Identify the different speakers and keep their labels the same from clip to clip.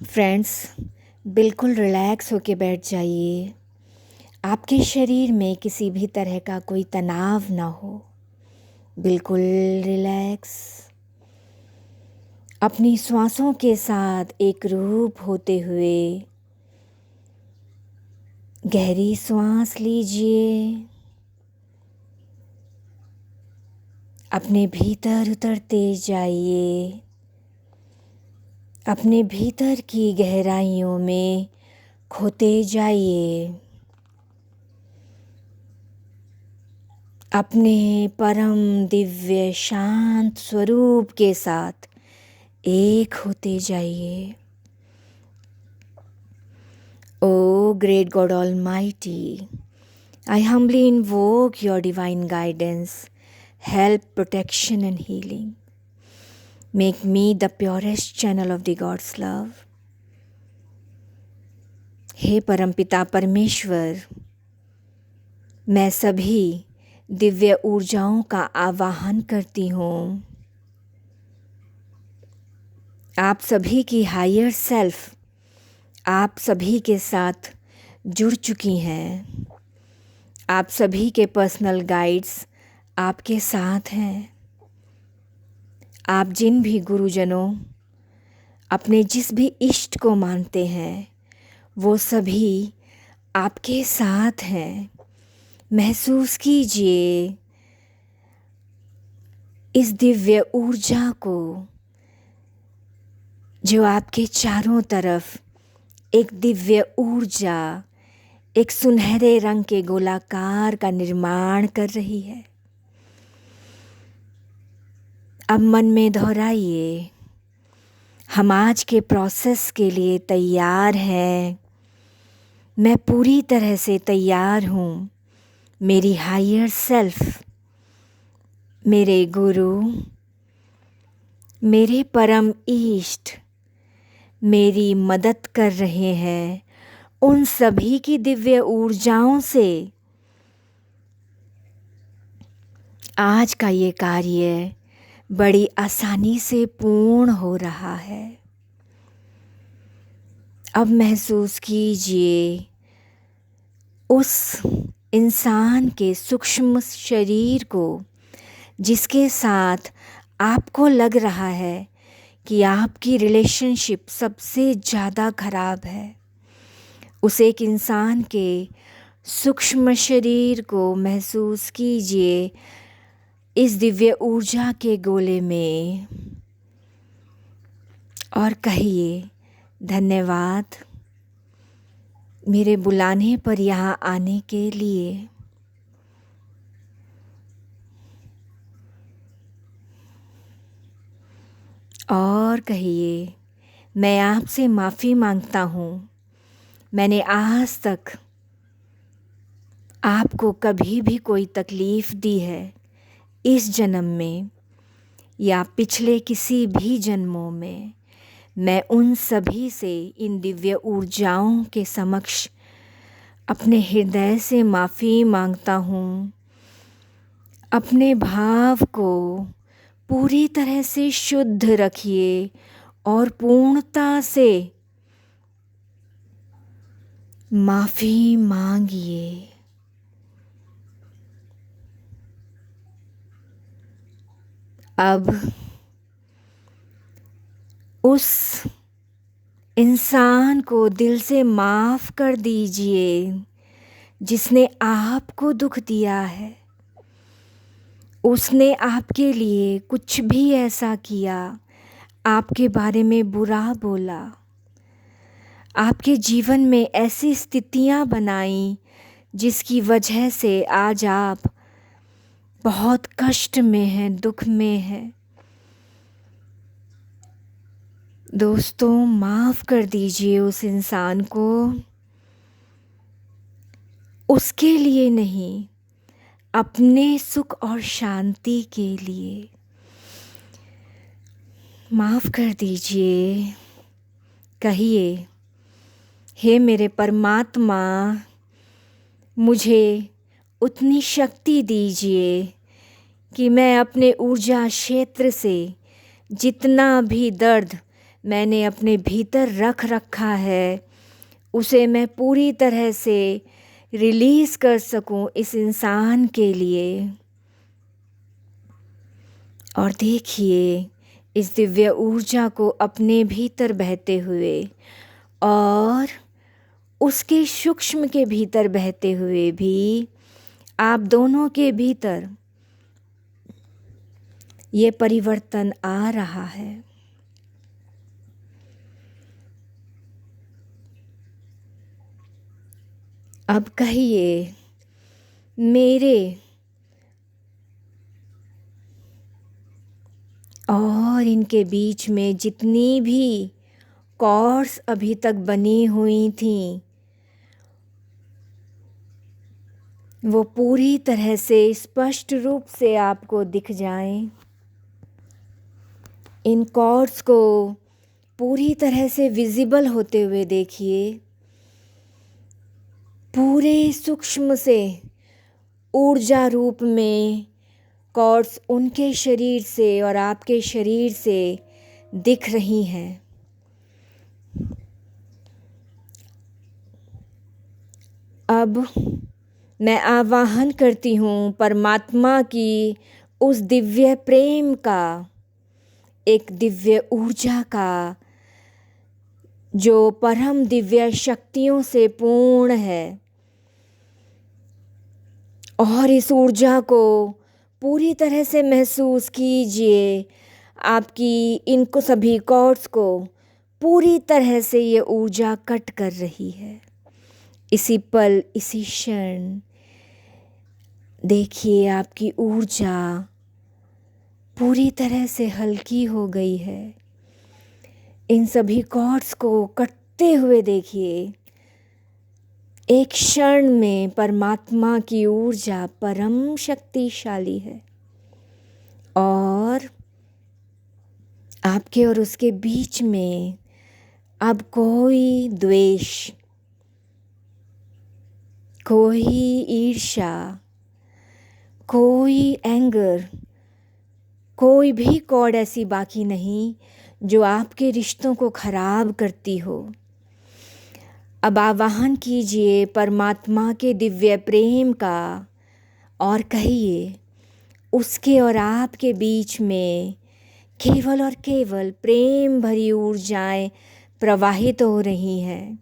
Speaker 1: Friends, बिल्कुल relax होके बैठ जाइए। आपके शरीर में किसी भी तरह का कोई तनाव ना हो। बिल्कुल रिलैक्स। अपनी श्वासों के साथ एक रूप होते हुए गहरी सांस लीजिए। अपने भीतर उतरते जाइए। अपने भीतर की गहराइयों में खोते जाइए। अपने परम दिव्य शांत स्वरूप के साथ एक होते जाइए। O great God Almighty, I humbly invoke your divine guidance, help, protection and healing. Make me the purest channel of the God's love. हे परमपिता परमेश्वर, मैं सभी दिव्य ऊर्जाओं का आवाहन करती हूँ। आप सभी की हायर सेल्फ आप सभी के साथ जुड़ चुकी हैं। आप सभी के पर्सनल गाइड्स आपके साथ हैं। आप जिन भी गुरुजनों अपने जिस भी इष्ट को मानते हैं वो सभी आपके साथ हैं। महसूस कीजिए इस दिव्य ऊर्जा को जो आपके चारों तरफ एक दिव्य ऊर्जा, एक सुनहरे रंग के गोलाकार का निर्माण कर रही है। अब मन में दोहराइए, हम आज के प्रोसेस के लिए तैयार हैं। मैं पूरी तरह से तैयार हूँ। मेरी हायर सेल्फ, मेरे गुरु, मेरे परम इष्ट मेरी मदद कर रहे हैं। उन सभी की दिव्य ऊर्जाओं से आज का ये कार्य बड़ी आसानी से पूर्ण हो रहा है। अब महसूस कीजिए उस इंसान के सूक्ष्म शरीर को जिसके साथ आपको लग रहा है कि आपकी रिलेशनशिप सबसे ज़्यादा खराब है। उस एक इंसान के सूक्ष्म शरीर को महसूस कीजिए इस दिव्य ऊर्जा के गोले में और कहिए, धन्यवाद मेरे बुलाने पर यहाँ आने के लिए। और कहिए, मैं आपसे माफ़ी मांगता हूँ। मैंने आज तक आपको कभी भी कोई तकलीफ़ दी है, इस जन्म में या पिछले किसी भी जन्मों में। मैं उन सभी से इन दिव्य ऊर्जाओं के समक्ष अपने हृदय से माफ़ी मांगता हूँ। अपने भाव को पूरी तरह से शुद्ध रखिए और पूर्णता से माफ़ी मांगिए। अब उस इंसान को दिल से माफ़ कर दीजिए जिसने आपको दुख दिया है। उसने आपके लिए कुछ भी ऐसा किया, आपके बारे में बुरा बोला, आपके जीवन में ऐसी स्थितियां बनाई जिसकी वजह से आज आप बहुत कष्ट में हैं, दुख में हैं। दोस्तों, माफ़ कर दीजिए उस इंसान को। उसके लिए नहीं, अपने सुख और शांति के लिए माफ़ कर दीजिए। कहिए, हे मेरे परमात्मा, मुझे उतनी शक्ति दीजिए कि मैं अपने ऊर्जा क्षेत्र से जितना भी दर्द मैंने अपने भीतर रख रखा है उसे मैं पूरी तरह से रिलीज़ कर सकूं इस इंसान के लिए। और देखिए इस दिव्य ऊर्जा को अपने भीतर बहते हुए और उसके सूक्ष्म के भीतर बहते हुए भी आप दोनों के भीतर ये परिवर्तन आ रहा है। अब कहिए, मेरे और इनके बीच में जितनी भी कॉर्ड्स अभी तक बनी हुई थीं वो पूरी तरह से स्पष्ट रूप से आपको दिख जाएं। इन कॉर्ड्स को पूरी तरह से विजिबल होते हुए देखिए। पूरे सूक्ष्म से ऊर्जा रूप में कॉर्ड्स उनके शरीर से और आपके शरीर से दिख रही हैं। अब मैं आवाहन करती हूँ परमात्मा की उस दिव्य प्रेम का, एक दिव्य ऊर्जा का जो परम दिव्य शक्तियों से पूर्ण है। और इस ऊर्जा को पूरी तरह से महसूस कीजिए। आपकी इनको सभी कॉर्ड्स को पूरी तरह से ये ऊर्जा कट कर रही है। इसी पल, इसी क्षण देखिए आपकी ऊर्जा पूरी तरह से हल्की हो गई है। इन सभी कॉर्ड्स को कटते हुए देखिए। एक क्षण में परमात्मा की ऊर्जा परम शक्तिशाली है और आपके और उसके बीच में अब कोई द्वेष, कोई ईर्ष्या, कोई एंगर, कोई भी कॉर्ड ऐसी बाकी नहीं जो आपके रिश्तों को खराब करती हो। अब आवाहन कीजिए परमात्मा के दिव्य प्रेम का और कहिए उसके और आपके बीच में केवल और केवल प्रेम भरी ऊर्जाएं प्रवाहित हो रही हैं।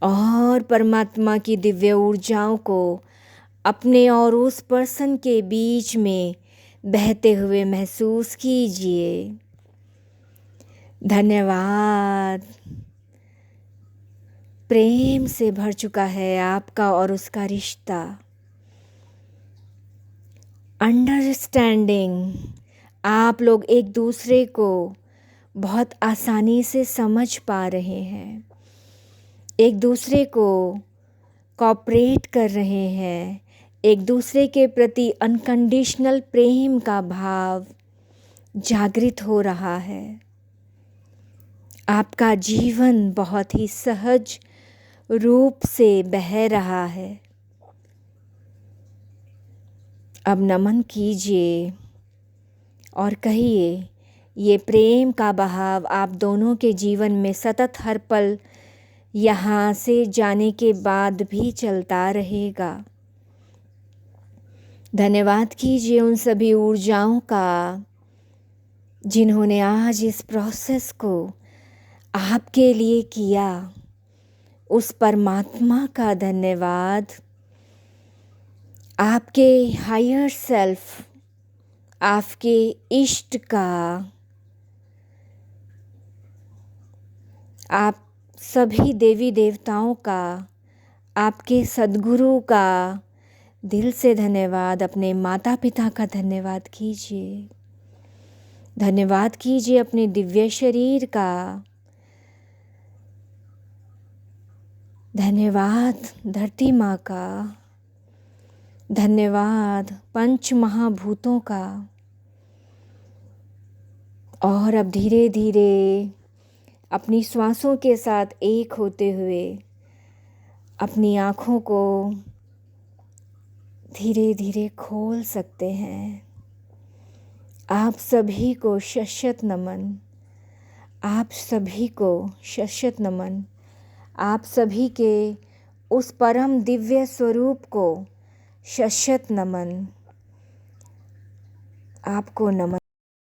Speaker 1: और परमात्मा की दिव्य ऊर्जाओं को अपने और उस पर्सन के बीच में बहते हुए महसूस कीजिए। धन्यवाद। प्रेम से भर चुका है आपका और उसका रिश्ता। अंडरस्टैंडिंग, आप लोग एक दूसरे को बहुत आसानी से समझ पा रहे हैं, एक दूसरे को कोऑपरेट कर रहे हैं, एक दूसरे के प्रति अनकंडीशनल प्रेम का भाव जागृत हो रहा है। आपका जीवन बहुत ही सहज रूप से बह रहा है। अब नमन कीजिए और कहिए ये प्रेम का बहाव आप दोनों के जीवन में सतत हर पल यहाँ से जाने के बाद भी चलता रहेगा। धन्यवाद कीजिए उन सभी ऊर्जाओं का जिन्होंने आज इस प्रोसेस को आपके लिए किया। उस परमात्मा का धन्यवाद, आपके हायर सेल्फ, आपके इष्ट का, आप सभी देवी देवताओं का, आपके सद्गुरु का दिल से धन्यवाद। अपने माता पिता का धन्यवाद कीजिए। धन्यवाद कीजिए अपने दिव्य शरीर का। धन्यवाद धरती माँ का। धन्यवाद पंच महाभूतों का। और अब धीरे धीरे अपनी श्वासों के साथ एक होते हुए अपनी आँखों को धीरे धीरे खोल सकते हैं। आप सभी को शतशत नमन। आप सभी को शत नमन। आप सभी के उस परम दिव्य स्वरूप को शत नमन। आपको नमन।